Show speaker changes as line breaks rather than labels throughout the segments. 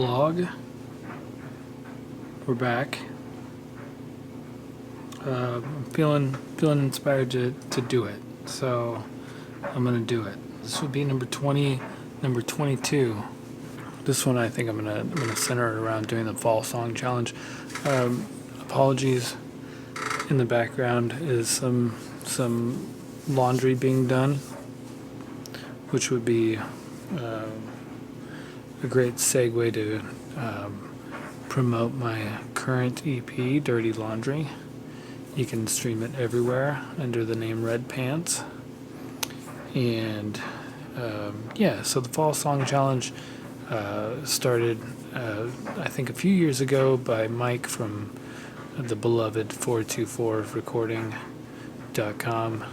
vlog. We're back. I'm feeling inspired to do it, so I'm gonna do it. This would be number 22. This one I think I'm gonna center it around doing the fall song challenge. Apologies. In the background is some laundry being done, which would be a great segue to promote my current EP, Dirty Laundry. You can stream it everywhere under the name Red Pants. And yeah, so the Fall Song Challenge started, I think, a few years ago by Mike from the beloved 424recording.com.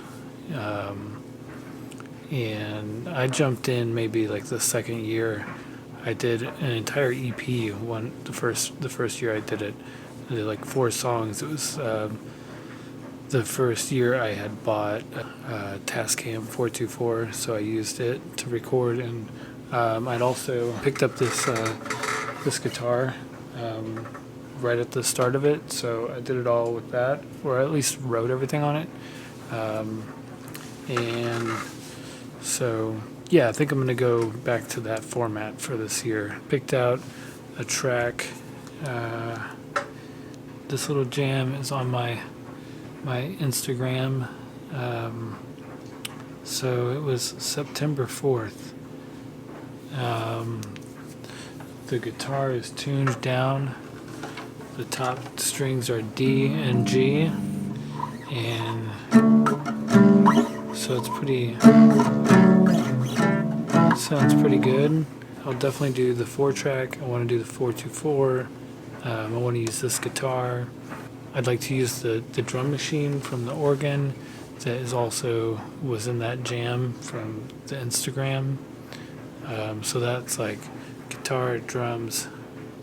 And I jumped in maybe like the second year. I did an entire EP. The first year I did like 4 songs. It was the first year I had bought Tascam 424, so I used it to record, and I'd also picked up this guitar right at the start of it, so I did it all with that, or at least wrote everything on it. And so yeah, I think I'm going to go back to that format for this year. Picked out a track. This little jam is on my Instagram. So it was September 4th. The guitar is tuned down. The top strings are D and G, and so it's sounds pretty good. I'll definitely do the 4-track. I want to do the 424. I want to use this guitar. I'd like to use the drum machine from the organ that was in that jam from the Instagram. So that's like guitar, drums,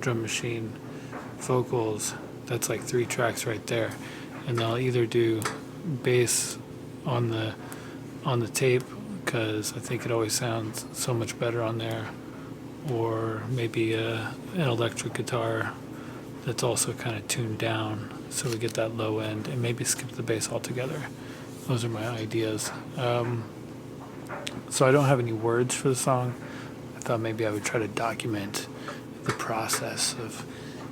drum machine, vocals. That's like 3 tracks right there. And I'll either do bass on the tape, because I think it always sounds so much better on there, or maybe an electric guitar that's also kind of tuned down, so we get that low end, and maybe skip the bass altogether. Those are my ideas. So I don't have any words for the song. I thought maybe I would try to document the process of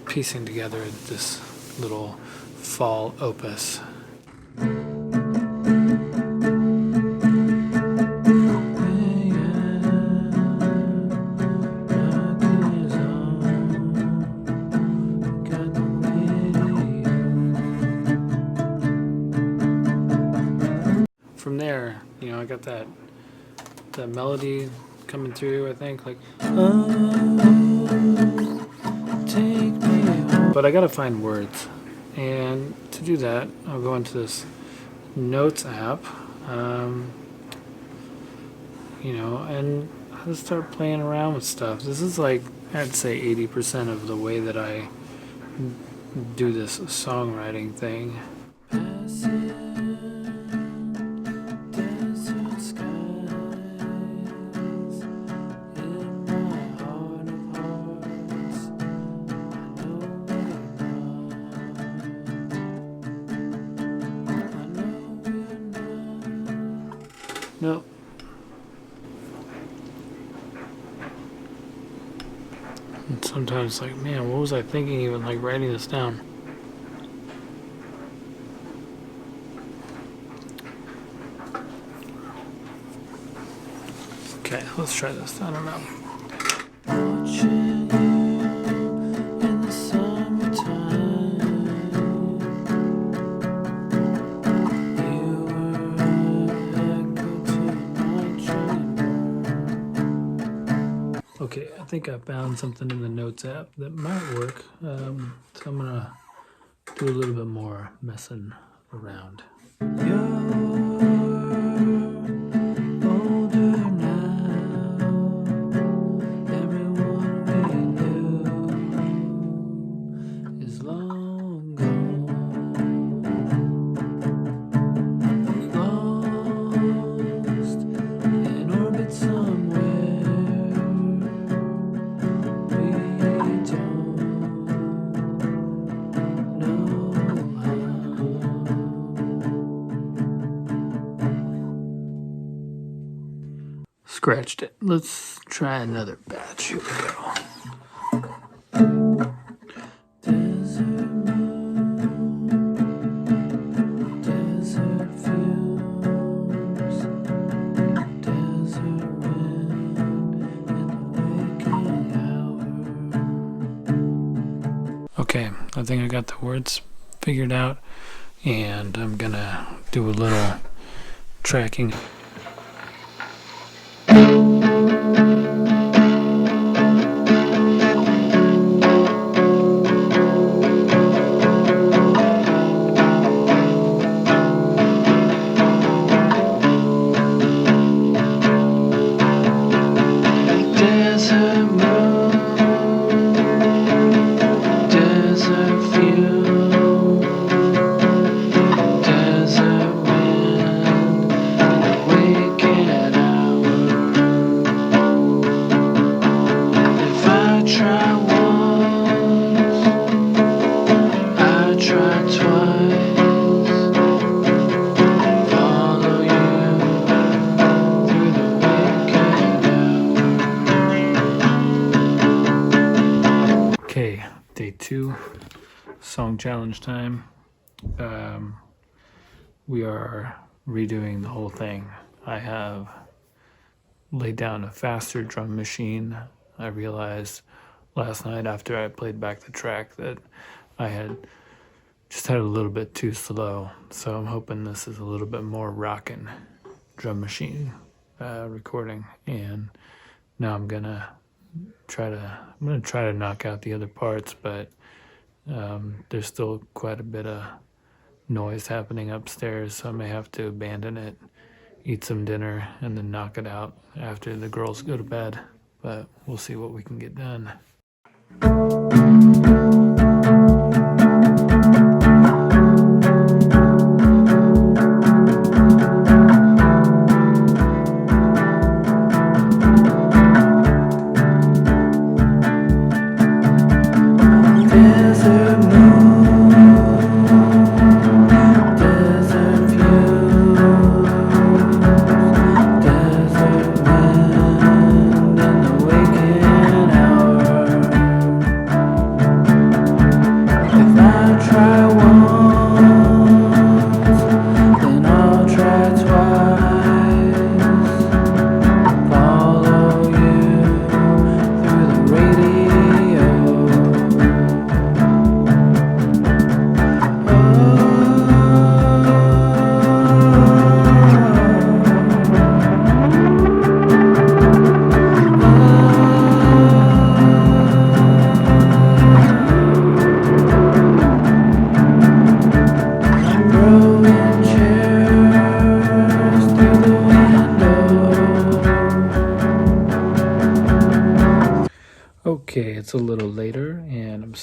piecing together this little fall opus. From there, I got that melody coming through, I think, like, take me home. But I gotta find words, and to do that, I'll go into this Notes app, and I'll just start playing around with stuff. This is like, I'd say 80% of the way that I do this songwriting thing. Nope. And sometimes like, man, what was I thinking even like writing this down? Okay, let's try this. I don't know. Okay, I think I found something in the Notes app that might work. So I'm gonna do a little bit more messing around. scratched it. Let's try another batch. Here we go. Okay, I think I got the words figured out, and I'm gonna do a little tracking. Okay, day 2, song challenge time. We are redoing the whole thing. I have laid down a faster drum machine. I realized last night after I played back the track that I had just had a little bit too slow. So I'm hoping this is a little bit more rockin' drum machine recording. And now I'm gonna try to knock out the other parts, but there's still quite a bit of noise happening upstairs, so I may have to abandon it, eat some dinner, and then knock it out after the girls go to bed. But we'll see what we can get done. Okay, it's a little later, and I'm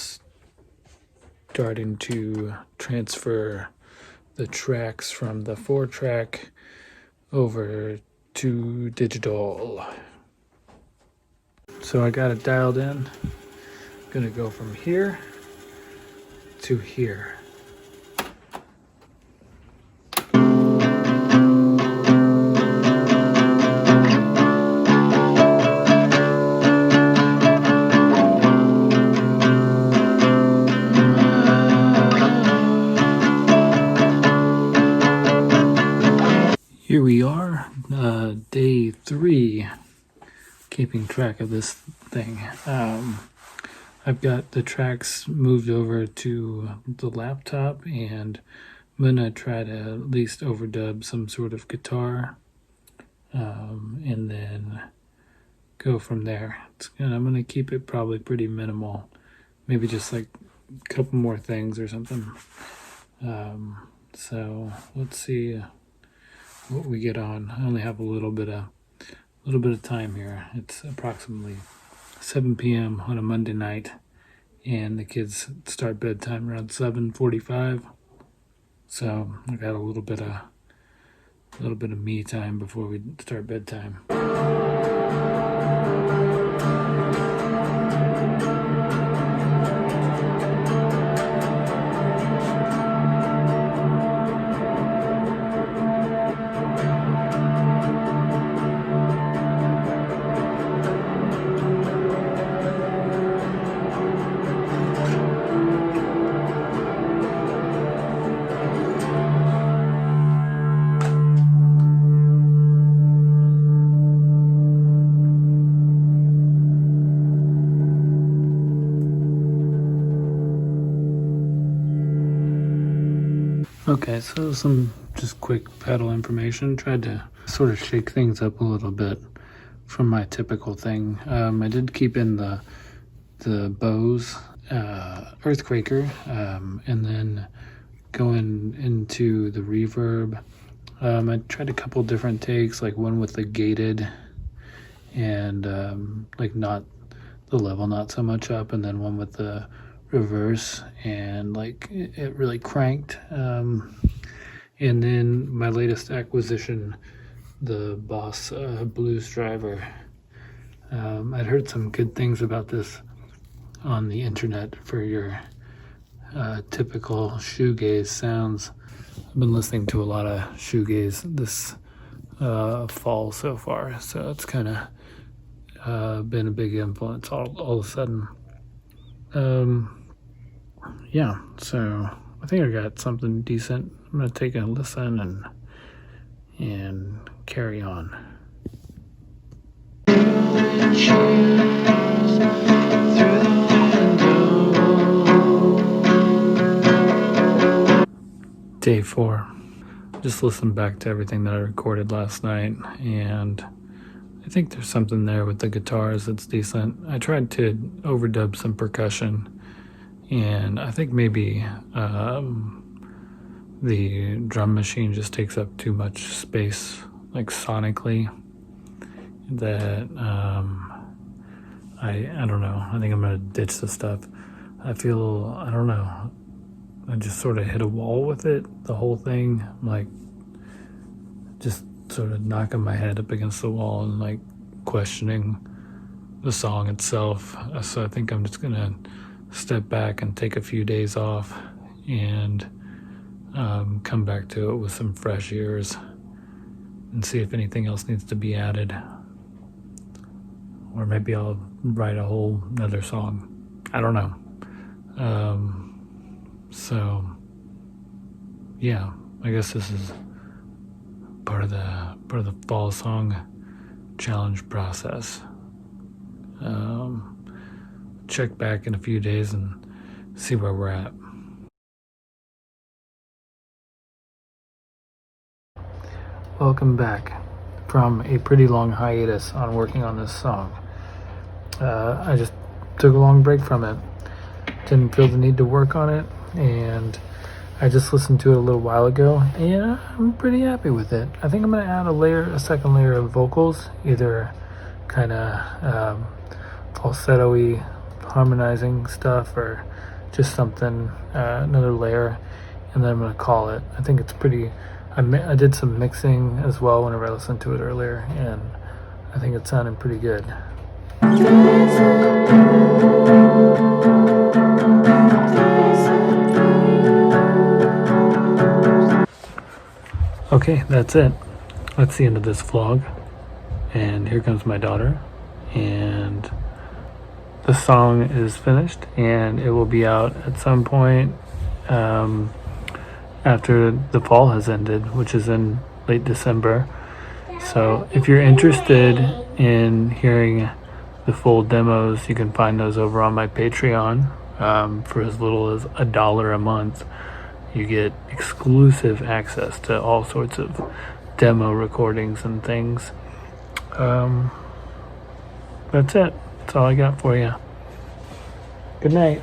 starting to transfer the tracks from the 4-track over to digital. So I got it dialed in. I'm gonna go from here to here. Here we are, day 3, keeping track of this thing. I've got the tracks moved over to the laptop, and I'm gonna try to at least overdub some sort of guitar, and then go from there. I'm gonna keep it probably pretty minimal, maybe just like a couple more things or something. So let's see what we get on. I only have a little bit of time here. It's approximately 7 p.m. on a Monday night, and the kids start bedtime around 7:45. So I got a little bit of me time before we start bedtime. Okay, so some just quick pedal information. Tried to sort of shake things up a little bit from my typical thing. I did keep in the Bose Earthquaker, and then going into the reverb. I tried a couple different takes, like one with the gated and like not the level not so much up, and then one with the reverse and like it really cranked. And then my latest acquisition, the Boss Blues Driver. I'd heard some good things about this on the internet for your typical shoegaze sounds. I've been listening to a lot of shoegaze this fall so far, so it's kind of been a big influence all of a sudden. Yeah, so I think I got something decent. I'm gonna take a listen and carry on. Day 4. Just listened back to everything that I recorded last night, and I think there's something there with the guitars that's decent. I tried to overdub some percussion, and I think maybe the drum machine just takes up too much space, like sonically, that I don't know. I think I'm gonna ditch the stuff. I don't know. I just sort of hit a wall with it, the whole thing. I'm like just sort of knocking my head up against the wall and like questioning the song itself. So I think I'm just gonna step back and take a few days off and come back to it with some fresh ears and see if anything else needs to be added. Or maybe I'll write a whole another song. I don't know. So yeah, I guess this is part of the fall song challenge process. Check back in a few days and see where we're at. Welcome back from a pretty long hiatus on working on this song. I just took a long break from it. Didn't feel the need to work on it, and I just listened to it a little while ago, and I'm pretty happy with it. I think I'm going to add a second layer of vocals, either kind of falsetto-y harmonizing stuff or just something, another layer, and then I'm going to call it. I think it's pretty... I did some mixing as well whenever I listened to it earlier, and I think it sounded pretty good. Okay, that's it. That's the end of this vlog. And here comes my daughter. And the song is finished, and it will be out at some point after the fall has ended, which is in late December. So if you're interested in hearing the full demos, you can find those over on my Patreon. For as little as $1 a month, you get exclusive access to all sorts of demo recordings and things. That's it. That's all I got for you. Good night.